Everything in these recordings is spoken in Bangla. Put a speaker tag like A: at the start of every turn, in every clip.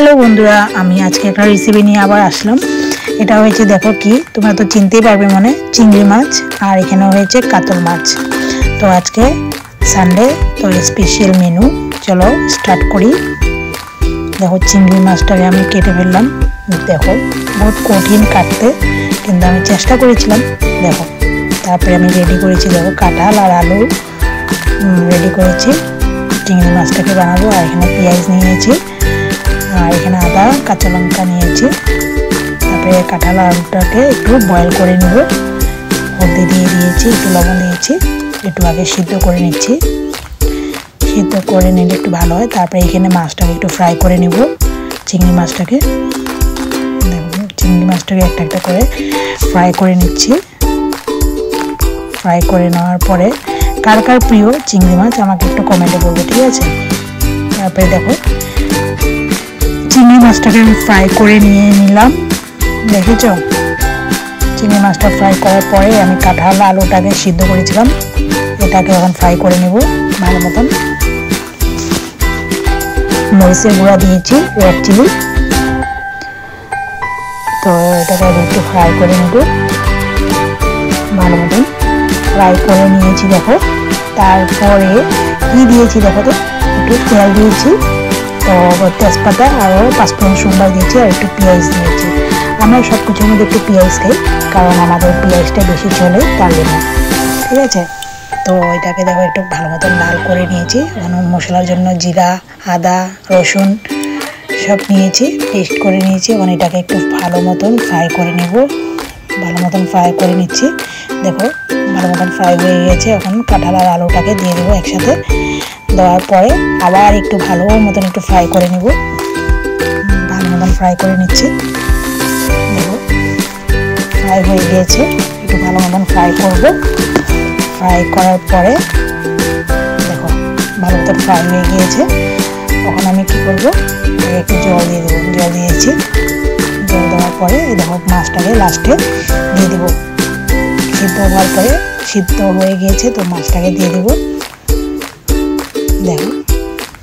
A: হ্যালো বন্ধুরা, আমি আজকে একটা রেসিপি নিয়ে আবার আসলাম। এটা হয়েছে, দেখো কি, তোমরা তো চিনতেই পারবে, মানে চিংড়ি মাছ, আর এখানে হয়েছে কাতল মাছ। তো আজকে সানডে, তো স্পেশাল মেনু। চলো স্টার্ট করি। দেখো চিংড়ি মাছটাকে আমি কেটে ফেললাম। দেখো বহুত কঠিন কাটতে, কিন্তু আমি চেষ্টা করেছিলাম। দেখো তারপরে আমি রেডি করেছি, দেখো কাঁঠাল আর আলু রেডি করেছি চিংড়ি মাছটাকে বানাবো। আর এখানে পেঁয়াজ নিয়েছি, আর এখানে আদা কাঁচা লঙ্কা নিয়েছি। তারপরে কাঁঠাল আলুটাকে একটু বয়েল করে নেব। হলদি দিয়ে দিয়েছি, একটু লবণ দিয়েছি, একটু আগে সিদ্ধ করে নিচ্ছি। সিদ্ধ করে নিলে একটু ভালো হয়। তারপরে এখানে মাছটাকে একটু ফ্রাই করে নেব, চিংড়ি মাছটাকে। দেখুন চিংড়ি মাছটাকে একটা একটা করে ফ্রাই করে নিচ্ছি। ফ্রাই করে নেওয়ার পরে কার কার প্রিয় চিংড়ি মাছ আমাকে একটু কমেন্টে বলবো, ঠিক আছে? তারপরে দেখো চিংড়ি মাছটাকে আমি ফ্রাই করে নিয়ে নিলাম। দেখেছ, চিংড়ি মাছটা ফ্রাই করার পরে আমি কাঁঠাল আলুটাকে সিদ্ধ করেছিলাম, এটাকে এখন ফ্রাই করে নেব ভালো মতন। মরিচের গুঁড়া দিয়েছি, রেড চিলি। তো এটাকে একটু ফ্রাই করে নেব ভালো মতন। ফ্রাই করে নিয়েছি দেখো। তারপরে কি দিয়েছি দেখো, তো একটু তেল দিয়েছি, তো তেজপাতা আর পাঁচফোড়ন শুকনো দিয়েছি, আর একটু পেঁয়াজ দিয়েছি। আমরা সব কিছুর মধ্যে একটু পেঁয়াজ খাই, কারণ আমাদের পেঁয়াজটা বেশি চলে তার জন্য, ঠিক আছে? তো এটাকে দেখো একটু ভালো মতন লাল করে নিয়েছি। মশলার জন্য জিরা, আদা, রসুন সব নিয়েছি, পেস্ট করে নিয়েছি। এবং এটাকে একটু ভালো মতন ফ্রাই করে নেব। ভালো মতন ফ্রাই করে নিচ্ছি। দেখো ভালো মতন ফ্রাই হয়ে গেছে। এখন কাঁঠাল আর আলুটাকে দিয়ে দেবো একসাথে। দেওয়ার পরে আবার একটু ভালো মতন একটু ফ্রাই করে নেব। ভালো মতন ফ্রাই করে নিচ্ছি। দেখো ফ্রাই হয়ে গিয়েছে, একটু ভালো মতন ফ্রাই করব। ফ্রাই করার পরে দেখো ভালো মতন ফ্রাই হয়ে গিয়েছে। তখন আমি কি করব, একটু জল দিয়ে দেবো। জল দিয়েছি, জল দেওয়ার পরে দেখো মাছটাকে লাস্টে দিয়ে দেবো। সিদ্ধ হওয়ার পরে সিদ্ধ হয়ে গিয়েছে, তো মাছটাকে দিয়ে দেবো। দেখো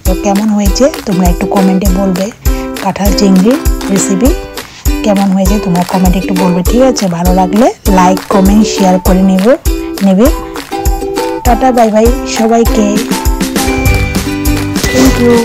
A: তো কেমন হয়েছে তোমরা একটু কমেন্টে বলবে। কাঁঠাল চিংড়ির রেসিপি কেমন হয়েছে তোমরা কমেন্টে একটু বলবে, ঠিক আছে? ভালো লাগলে লাইক কমেন্ট শেয়ার করে নেবে। টাটা বাই বাই সবাইকে, থ্যাংক ইউ।